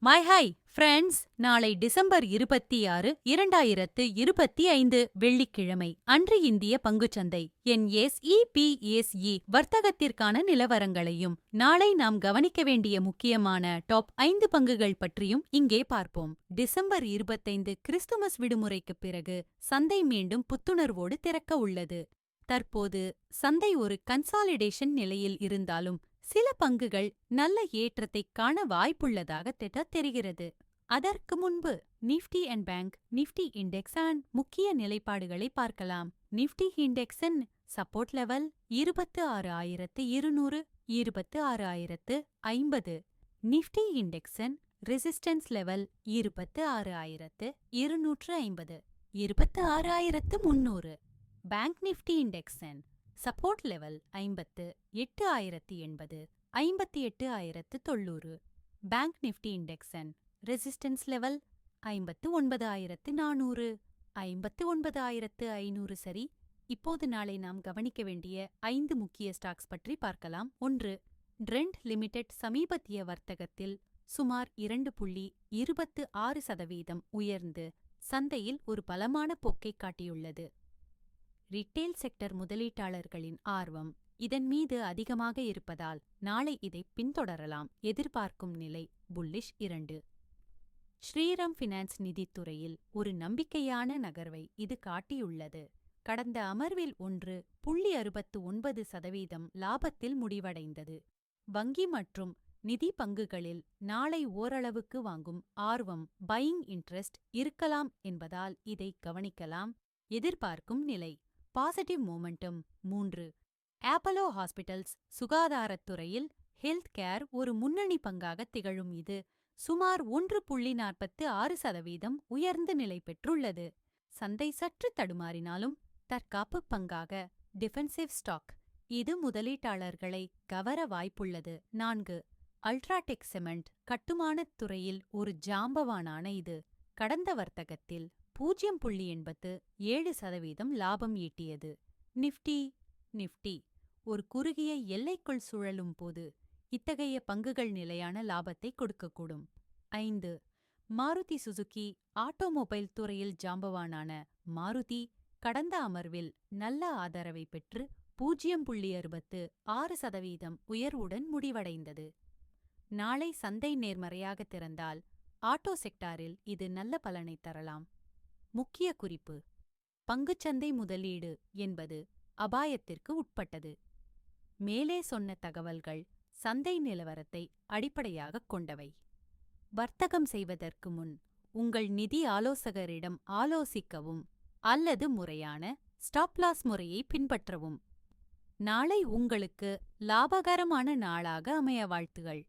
My hi friends, நாளை December 26, 2025 வெள்ளிக்கிழமை அன்று இந்திய பங்குச்சந்தை NSE/BSE வர்த்தகத்திற்கான நிலவரங்களையும் நாளை நாம் கவனிக்க வேண்டிய முக்கியமான டாப் 5 பங்குகள் பற்றியும் இங்கே பார்ப்போம். டிசம்பர் 25 கிறிஸ்துமஸ் விடுமுறைக்குப் பிறகு சந்தை மீண்டும் புத்துணர்வோடு திறக்க உள்ளது. தற்போது சந்தை ஒரு கன்சாலிடேஷன் நிலையில் இருந்தாலும் சில பங்குகள் நல்ல ஏற்றத்தைக் காண வாய்ப்புள்ளதாக தெரிகிறது. அதற்கு முன்பு Nifty and bank Nifty index முக்கிய நிலைப்பாடுகளை பார்க்கலாம். நிஃப்டி இண்டெக்ஸின் சப்போர்ட் லெவல் 26,200, 26,050. நிஃப்டி இண்டெக்ஸின் ரெசிஸ்டன்ஸ் லெவல் 26,250, 26,300. பேங்க் நிஃப்டி இண்டெக்ஸின் சப்போர்ட் லெவல் 58,080, 58,900. பேங்க் நிஃப்டி இண்டெக்ஸின் ரெசிஸ்டன்ஸ் லெவல் 59,400, 59,500. சரி, இப்போது நாளை நாம் கவனிக்க வேண்டிய 5 முக்கிய ஸ்டாக்ஸ் பற்றி பார்க்கலாம். 1. ட்ரெண்ட் லிமிடெட் சமீபத்திய வர்த்தகத்தில் சுமார் 2.26% உயர்ந்து சந்தையில் ஒரு பலமான போக்கை காட்டியுள்ளது. ரிட்டெயில் செக்டர் முதலீட்டாளர்களின் ஆர்வம் இதன் மீது அதிகமாக இருப்பதால் நாளை இதை பின்தொடரலாம். எதிர்பார்க்கும் நிலை புல்லிஷ். 2. ஸ்ரீராம் ஃபினான்ஸ் நிதித்துறையில் ஒரு நம்பிக்கையான நகர்வை இது காட்டியுள்ளது. கடந்த அமர்வில் 1.69% லாபத்தில் முடிவடைந்தது. வங்கி மற்றும் நிதி பங்குகளில் நாளை ஓரளவுக்கு வாங்கும் ஆர்வம் பையிங் இன்ட்ரெஸ்ட் இருக்கலாம் என்பதால் இதை கவனிக்கலாம். எதிர்பார்க்கும் நிலை பாசிட்டிவ் மொமெண்டம். 3. ஆப்போலோ ஹாஸ்பிட்டல்ஸ் சுகாதாரத்துறையில் ஹெல்த் கேர் ஒரு முன்னணி பங்காக திகழும் இது சுமார் 1.46% உயர்ந்து நிலை பெற்றுள்ளது. சந்தை சற்று தடுமாறினாலும் தற்காப்பு பங்காக டிஃபென்சிவ் ஸ்டாக் இது முதலீட்டாளர்களை கவர வாய்ப்புள்ளது. 4. அல்ட்ராடெக் சிமெண்ட் கட்டுமானத் துறையில் ஒரு ஜாம்பவானான இது கடந்த வர்த்தகத்தில் 0.87% லாபம் ஈட்டியது. நிஃப்டி ஒரு குறுகிய எல்லைக்குள் சுழலும் போது இத்தகைய பங்குகள் நிலையான லாபத்தை கொடுக்கக்கூடும். 5. மாருதி சுசுகி ஆட்டோமொபைல் துறையில் ஜாம்பவானான மாருதி கடந்த அமர்வில் நல்ல ஆதரவை பெற்று 0.66% உயர்வுடன் முடிவடைந்தது. நாளை சந்தை நேர்மறையாக திறந்தால் ஆட்டோ செக்டாரில் இது நல்ல பலனை தரலாம். முக்கிய குறிப்பு: பங்குச்சந்தை முதலீடு என்பது அபாயத்திற்கு உட்பட்டது. மேலே சொன்ன தகவல்கள் சந்தை நிலவரத்தை அடிப்படையாகக் கொண்டவை. வர்த்தகம் செய்வதற்கு முன் உங்கள் நிதி ஆலோசகரிடம் ஆலோசிக்கவும் அல்லது முறையான ஸ்டாப் லாஸ் முறையை பின்பற்றவும். நாளை உங்களுக்கு லாபகரமான நாளாக அமைய வாழ்த்துகள்.